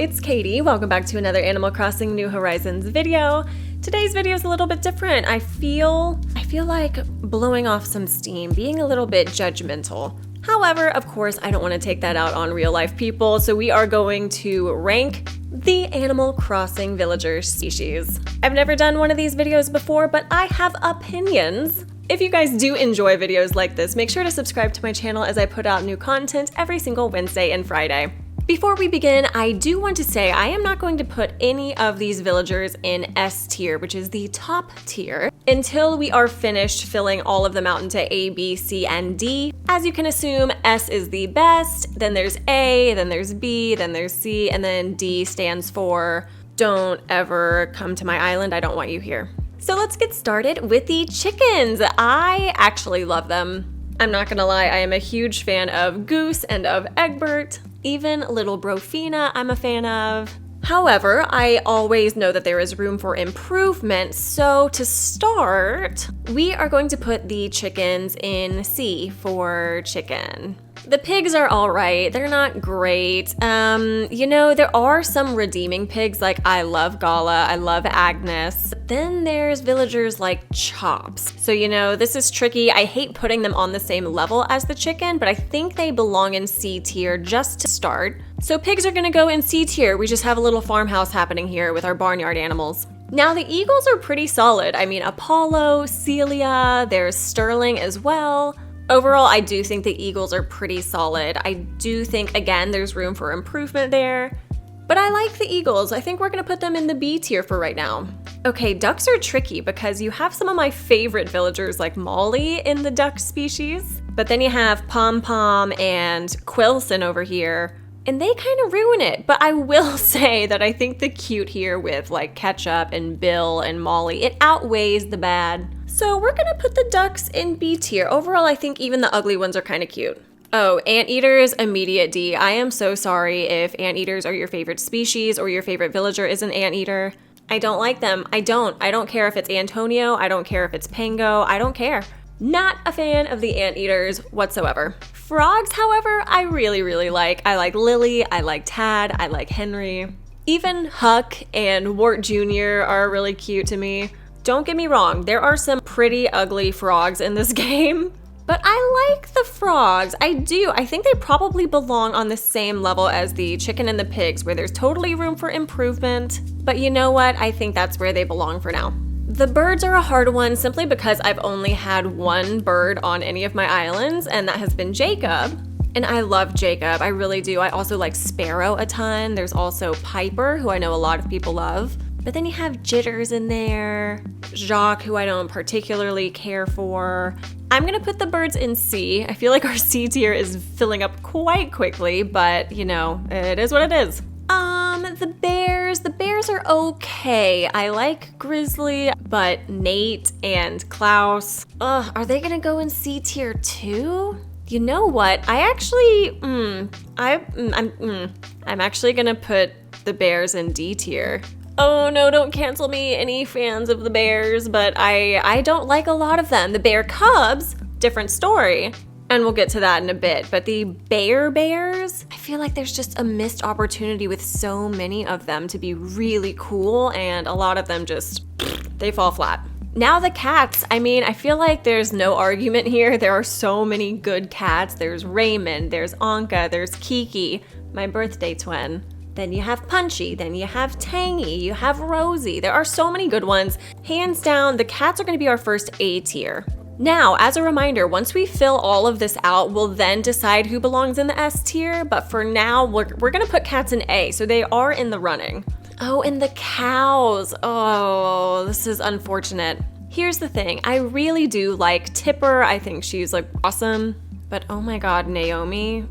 it's Katie. Welcome back to another Animal Crossing New Horizons video. Today's video is a little bit different. I feel like blowing off some steam, being a little bit judgmental. However, of course, I don't want to take that out on real life people, so we are going to rank the Animal Crossing villager species. I've never done one of these videos before, but I have opinions. If you guys do enjoy videos like this, make sure to subscribe to my channel as I put out new content every single Wednesday and Friday. Before we begin, I do want to say I am not going to put any of these villagers in S tier, which is the top tier, until we are finished filling all of them out into A, B, C, and D. As you can assume, S is the best, then there's A, then there's B, then there's C, and then D stands for don't ever come to my island, I don't want you here. So let's get started with the chickens. I actually love them. I'm not gonna lie, I am a huge fan of Goose and of Egbert. Even little Brofina I'm a fan of. However, I always know that there is room for improvement, so to start, we are going to put the chickens in C for chicken. The pigs are alright, they're not great. There are some redeeming pigs, like I love Calla, I love Agnes. But then there's villagers like Chops. So this is tricky. I hate putting them on the same level as the chicken, but I think they belong in C tier just to start. So pigs are gonna go in C tier. We just have a little farmhouse happening here with our barnyard animals. Now the eagles are pretty solid. I mean, Apollo, Celia, there's Sterling as well. Overall, I do think the eagles are pretty solid. I do think, again, there's room for improvement there. But I like the eagles. I think we're gonna put them in the B tier for right now. Okay, ducks are tricky because you have some of my favorite villagers like Molly in the duck species, but then you have Pom Pom and Quilson over here, and they kind of ruin it. But I will say that I think the cute here with like Ketchup and Bill and Molly, it outweighs the bad. So we're gonna put the ducks in B tier. Overall, I think even the ugly ones are kind of cute. Oh, anteaters, immediate D. I am so sorry if anteaters are your favorite species or your favorite villager is an anteater. I don't like them. I don't care if it's Antonio. I don't care if it's Pango. I don't care. Not a fan of the anteaters whatsoever. Frogs, however, I really like. I like Lily, I like Tad, I like Henry. Even Huck and Wart Jr. are really cute to me. Don't get me wrong, there are some pretty ugly frogs in this game, but I like the frogs. I do. I think they probably belong on the same level as the chicken and the pigs, where there's totally room for improvement. But you know what? I think that's where they belong for now. The birds are a hard one simply because I've only had one bird on any of my islands, and that has been Jacob. And I love Jacob, I really do. I also like Sparrow a ton. There's also Piper, who I know a lot of people love. But then you have Jitters in there, Jacques, who I don't particularly care for. I'm gonna put the birds in C. I feel like our C tier is filling up quite quickly, but it is what it is. The bears are okay. I like Grizzly, but Nate and Klaus, are they gonna go in C tier too? You know what? I'm actually gonna put the bears in D tier. Oh no, don't cancel me, any fans of the bears, but I don't like a lot of them. The bear cubs, different story, and we'll get to that in a bit, but the bears, I feel like there's just a missed opportunity with so many of them to be really cool, and a lot of them just, they fall flat. Now the cats, I mean, I feel like there's no argument here. There are so many good cats. There's Raymond, there's Anka, there's Kiki, my birthday twin. Then you have Punchy, then you have Tangy, you have Rosie. There are so many good ones. Hands down, the cats are gonna be our first A tier. Now, as a reminder, once we fill all of this out, we'll then decide who belongs in the S tier, but for now, we're gonna put cats in A, so they are in the running. Oh, and the cows. Oh, this is unfortunate. Here's the thing, I really do like Tipper. I think she's like awesome, but oh my God, Naomi,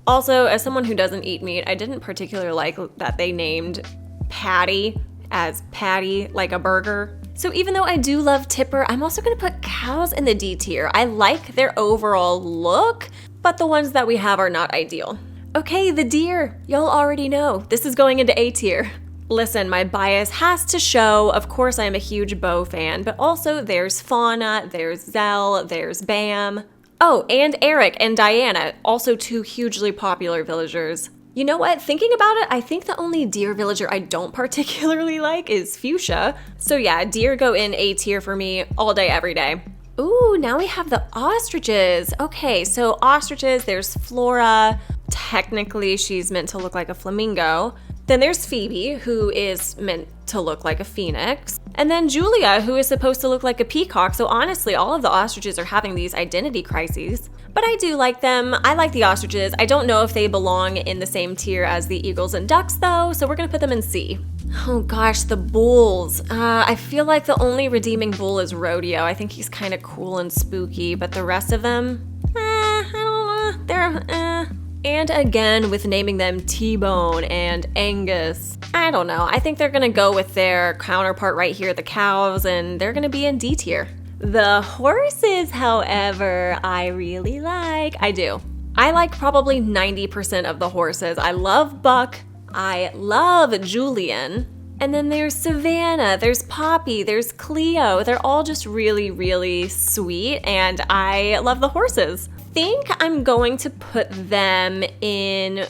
Also, as someone who doesn't eat meat, I didn't particularly like that they named Patty as Patty like a burger. So even though I do love Tipper, I'm also gonna put cows in the D tier. I like their overall look, but the ones that we have are not ideal. Okay, the deer, y'all already know. This is going into A tier. Listen, my bias has to show. Of course, I am a huge Bo fan, but also there's Fauna, there's Zell, there's Bam. Oh, and Eric and Diana, also two hugely popular villagers. You know what? Thinking about it, I think the only deer villager I don't particularly like is Fuchsia. So yeah, deer go in A tier for me all day, every day. Ooh, now we have the ostriches. Okay, so ostriches, there's Flora. Technically, she's meant to look like a flamingo. Then there's Phoebe, who is meant to look like a phoenix. And then Julia, who is supposed to look like a peacock. So honestly, all of the ostriches are having these identity crises. But I do like them. I like the ostriches. I don't know if they belong in the same tier as the eagles and ducks though, so we're gonna put them in C. Oh gosh, the bulls. I feel like the only redeeming bull is Rodeo. I think he's kind of cool and spooky, but the rest of them, I don't know, they're And again, with naming them T-Bone and Angus, I don't know. I think they're gonna go with their counterpart right here, the cows, and they're gonna be in D tier. The horses, however, I really like. I do. I like probably 90% of the horses. I love Buck. I love Julian. And then there's Savannah, there's Poppy, there's Cleo. They're all just really, really sweet, and I love the horses. Think I'm going to put them in,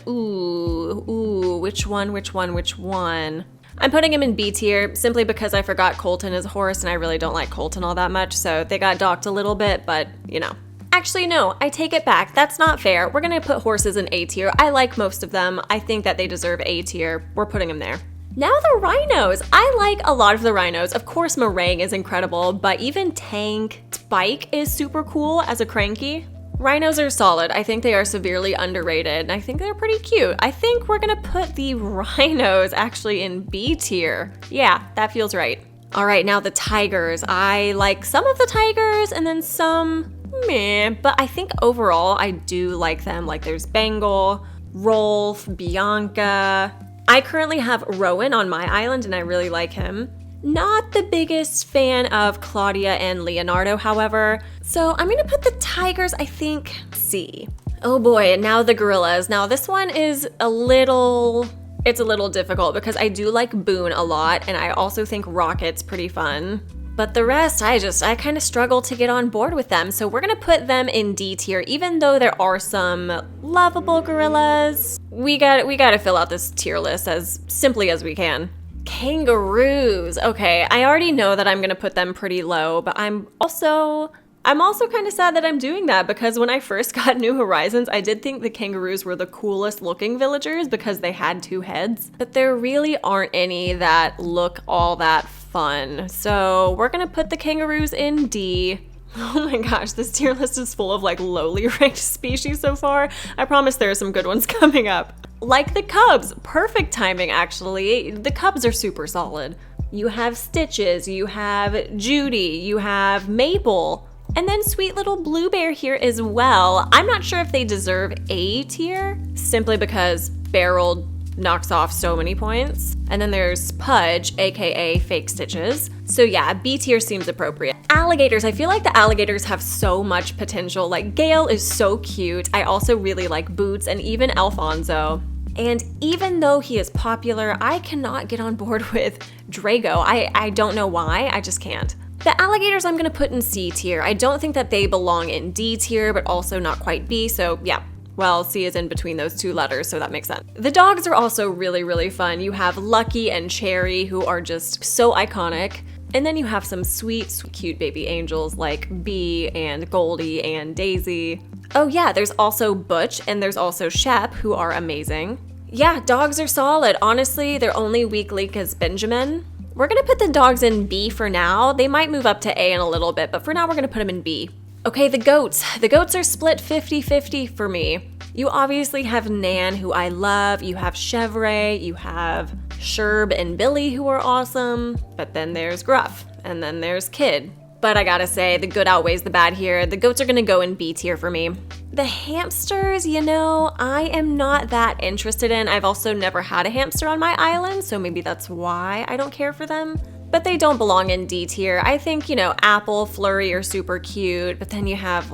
which one? I'm putting him in B tier simply because I forgot Colton is a horse and I really don't like Colton all that much, so they got docked a little bit, but you know. Actually, no, I take it back. That's not fair. We're gonna put horses in A tier. I like most of them. I think that they deserve A tier. We're putting them there. Now the rhinos. I like a lot of the rhinos. Of course, Meringue is incredible, but even Tank, Spike is super cool as a cranky. Rhinos are solid. I think they are severely underrated, and I think they're pretty cute. I think we're gonna put the rhinos actually in B tier. Yeah, that feels right. All right, now the tigers. I like some of the tigers and then some meh, but I think overall I do like them. Like there's Bengal, Rolf, Bianca. I currently have Rowan on my island and I really like him. Not the biggest fan of Claudia and Leonardo, however. So I'm gonna put the tigers, I think, C. Oh boy, now the gorillas. Now this one is a little difficult because I do like Boone a lot and I also think Rocket's pretty fun. But the rest, I kind of struggle to get on board with them. So we're gonna put them in D tier, even though there are some lovable gorillas. We gotta fill out this tier list as simply as we can. Kangaroos. Okay, I already know that I'm gonna put them pretty low, but I'm also kind of sad that I'm doing that because when I first got New Horizons, I did think the kangaroos were the coolest looking villagers because they had 2 heads, but there really aren't any that look all that fun. So we're gonna put the kangaroos in D. Oh my gosh, this tier list is full of like lowly ranked species so far. I promise there are some good ones coming up. Like the cubs, perfect timing actually. The cubs are super solid. You have Stitches, you have Judy, you have Maple, and then sweet little Blue Bear here as well. I'm not sure if they deserve A tier, simply because Beryl knocks off so many points. And then there's Pudge, aka Fake Stitches. So yeah, B tier seems appropriate. Alligators, I feel like the alligators have so much potential. Like Gale is so cute. I also really like Boots and even Alfonso. And even though he is popular, I cannot get on board with Drago. I don't know why, I just can't. The alligators I'm gonna put in C tier. I don't think that they belong in D tier, but also not quite B, so yeah. Well, C is in between those 2 letters, so that makes sense. The dogs are also really, really fun. You have Lucky and Cherry, who are just so iconic. And then you have some sweet, cute baby angels like Bee and Goldie and Daisy. Oh yeah, there's also Butch and there's also Shep, who are amazing. Yeah, dogs are solid. Honestly, their only weak link is Benjamin. We're gonna put the dogs in B for now. They might move up to A in a little bit, but for now we're gonna put them in B. Okay, the goats. The goats are split 50-50 for me. You obviously have Nan, who I love. You have Chevrolet, you have Sherb and Billy, who are awesome. But then there's Gruff, and then there's Kid. But I gotta say, the good outweighs the bad here. The goats are gonna go in B tier for me. The hamsters, you know, I am not that interested in. I've also never had a hamster on my island, so maybe that's why I don't care for them. But they don't belong in D tier. I think, you know, Apple, Flurry are super cute, but then you have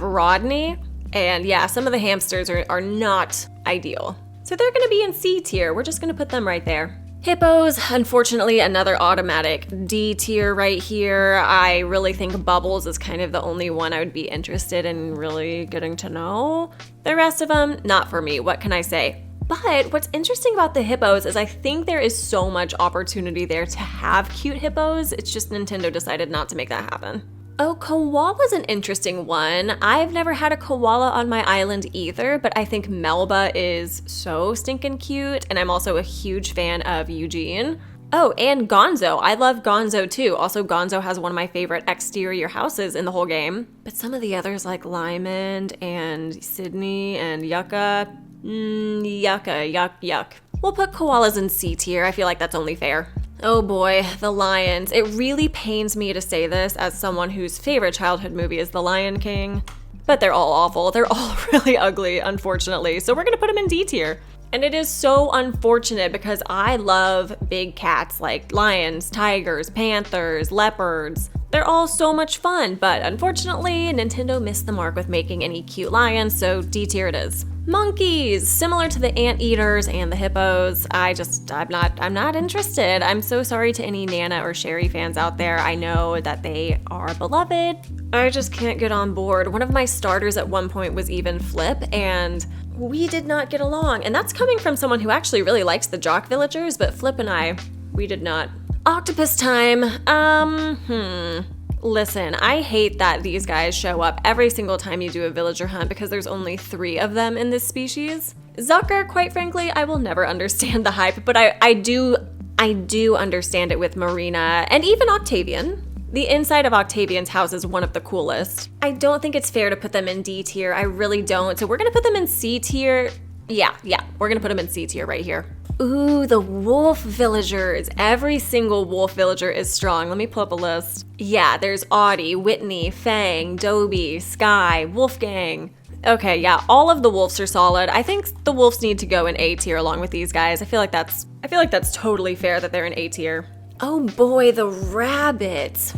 Rodney, and yeah, some of the hamsters are not ideal. So they're gonna be in C tier. We're just gonna put them right there. Hippos, unfortunately, another automatic D tier right here. I really think Bubbles is kind of the only one I would be interested in really getting to know. The rest of them, not for me. What can I say? But what's interesting about the hippos is I think there is so much opportunity there to have cute hippos. It's just Nintendo decided not to make that happen. Oh, koala's an interesting one. I've never had a koala on my island either, but I think Melba is so stinking cute, and I'm also a huge fan of Eugene. Oh, and Gonzo. I love Gonzo too. Also, Gonzo has one of my favorite exterior houses in the whole game. But some of the others like Lyman and Sydney and Yucca, yuck. We'll put koalas in C tier. I feel like that's only fair. Oh boy, the lions. It really pains me to say this as someone whose favorite childhood movie is The Lion King, but they're all awful. They're all really ugly, unfortunately. So we're gonna put them in D tier. And it is so unfortunate because I love big cats like lions, tigers, panthers, leopards. They're all so much fun, but unfortunately, Nintendo missed the mark with making any cute lions, so D tier it is. Monkeys, similar to the anteaters and the hippos. I'm not interested. I'm so sorry to any Nana or Sherry fans out there. I know that they are beloved. I just can't get on board. One of my starters at one point was even Flip, and we did not get along. And that's coming from someone who actually really likes the jock villagers, but Flip and we did not. Octopus time. Listen, I hate that these guys show up every single time you do a villager hunt because there's only 3 of them in this species. Zucker, quite frankly, I will never understand the hype, but I do understand it with Marina and even Octavian. The inside of Octavian's house is one of the coolest. I don't think it's fair to put them in D tier. I really don't. So we're gonna put them in C tier. Yeah, we're gonna put them in C tier right here. Ooh, the wolf villagers. Every single wolf villager is strong. Let me pull up a list. Yeah, there's Audie, Whitney, Fang, Dobie, Sky, Wolfgang. Okay, yeah, all of the wolves are solid. I think the wolves need to go in A tier along with these guys. I feel like that's totally fair that they're in A tier. Oh boy, the rabbits.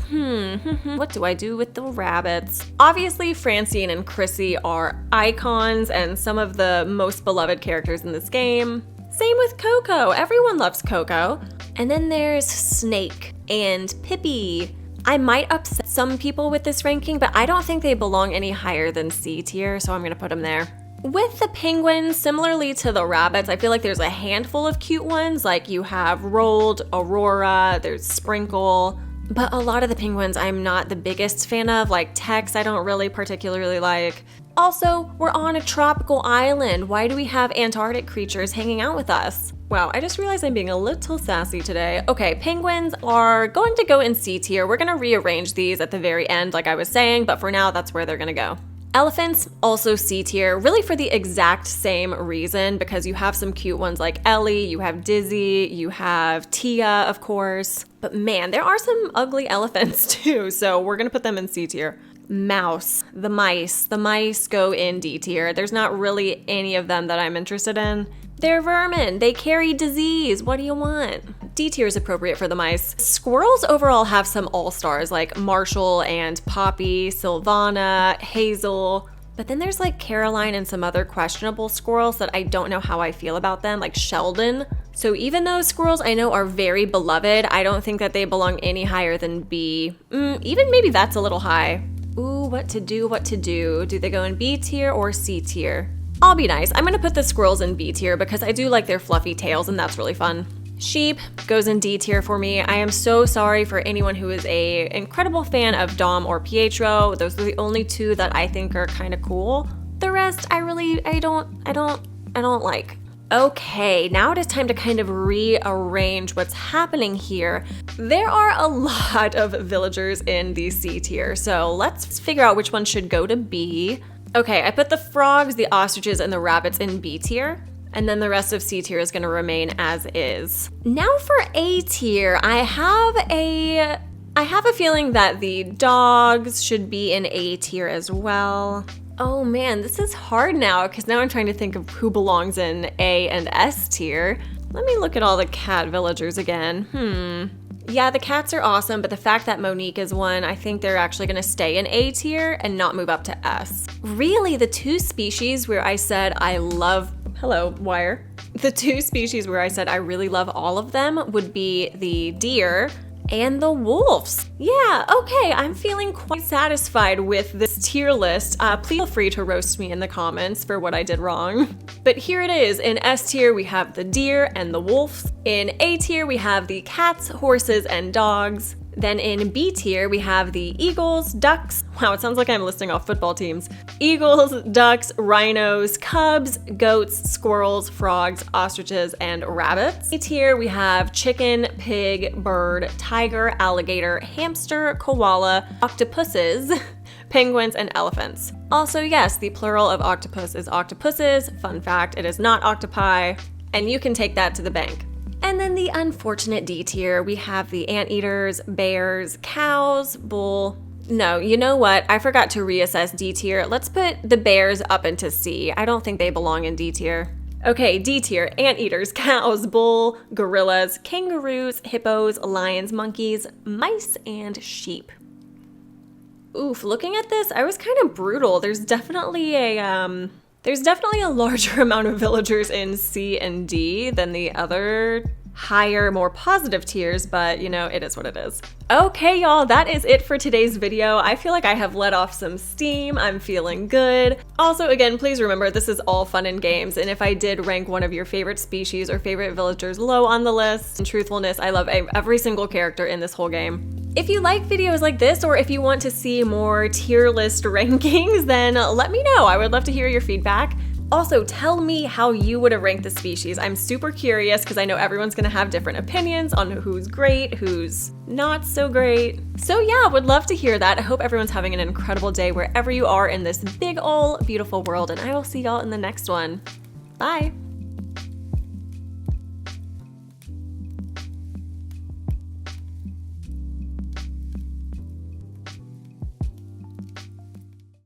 What do I do with the rabbits? Obviously, Francine and Chrissy are icons and some of the most beloved characters in this game. Same with Coco. Everyone loves Coco. And then there's Snake and Pippi. I might upset some people with this ranking, but I don't think they belong any higher than C tier, so I'm gonna put them there. With the penguins, similarly to the rabbits, I feel like there's a handful of cute ones, like you have Rolled, Aurora, there's Sprinkle, but a lot of the penguins I'm not the biggest fan of, like Tex I don't really particularly like. Also, we're on a tropical island. Why do we have Antarctic creatures hanging out with us? Wow, I just realized I'm being a little sassy today. Okay, penguins are going to go in C tier. We're gonna rearrange these at the very end, like I was saying, but for now, that's where they're gonna go. Elephants, also C tier, really for the exact same reason, because you have some cute ones like Ellie, you have Dizzy, you have Tia, of course. But man, there are some ugly elephants too, so we're gonna put them in C tier. Mouse, the mice go in D tier. There's not really any of them that I'm interested in. They're vermin, they carry disease, what do you want? D tier is appropriate for the mice. Squirrels overall have some all-stars like Marshall and Poppy, Sylvana, Hazel, but then there's like Caroline and some other questionable squirrels that I don't know how I feel about them, like Sheldon. So even though squirrels I know are very beloved, I don't think that they belong any higher than B. Even maybe that's a little high. Ooh, what to do? Do they go in B tier or C tier? I'll be nice. I'm gonna put the squirrels in B tier because I do like their fluffy tails and that's really fun. Sheep goes in D tier for me. I am so sorry for anyone who is a incredible fan of Dom or Pietro. Those are the only 2 that I think are kind of cool. The rest I don't like. Okay, now it is time to kind of rearrange what's happening here. There are a lot of villagers in the C tier, so let's figure out which one should go to B. Okay, I put the frogs, the ostriches, and the rabbits in B tier, and then the rest of C tier is gonna remain as is. Now for A tier, I have a feeling that the dogs should be in A tier as well. Oh man, this is hard now because now I'm trying to think of who belongs in A and S tier. Let me look at all the cat villagers again. Yeah, the cats are awesome, but the fact that Monique is one, I think they're actually gonna stay in A tier and not move up to S. Really, the 2 species where I said I love, hello, wire. The two species where I said I really love all of them would be the deer and the wolves. Yeah, okay, I'm feeling quite satisfied with this tier list. Please feel free to roast me in the comments for what I did wrong. But here it is. In S tier, we have the deer and the wolves. In A tier, we have the cats, horses, and dogs. Then in B tier, we have the eagles, ducks. Wow, it sounds like I'm listing off football teams. Eagles, ducks, rhinos, cubs, goats, squirrels, frogs, ostriches, and rabbits. C tier, we have chicken, pig, bird, tiger, alligator, hamster, koala, octopuses, penguins, and elephants. Also, yes, the plural of octopus is octopuses. Fun fact, it is not octopi, and you can take that to the bank. And then the unfortunate D tier, we have the anteaters, bears, cows, bull. No, you know what? I forgot to reassess D tier. Let's put the bears up into C. I don't think they belong in D tier. Okay, D tier, anteaters, cows, bull, gorillas, kangaroos, hippos, lions, monkeys, mice, and sheep. Oof, looking at this, I was kind of brutal. There's definitely a larger amount of villagers in C and D than the other higher, more positive tiers, but you know, it is what it is. Okay, y'all, that is it for today's video. I feel like I have let off some steam. I'm feeling good. Also, again, please remember this is all fun and games, and if I did rank one of your favorite species or favorite villagers low on the list, in truthfulness, I love every single character in this whole game. If you like videos like this, or if you want to see more tier list rankings, then let me know. I would love to hear your feedback. Also, tell me how you would have ranked the species. I'm super curious because I know everyone's gonna have different opinions on who's great, who's not so great. So yeah, would love to hear that. I hope everyone's having an incredible day wherever you are in this big ol' beautiful world, and I will see y'all in the next one. Bye.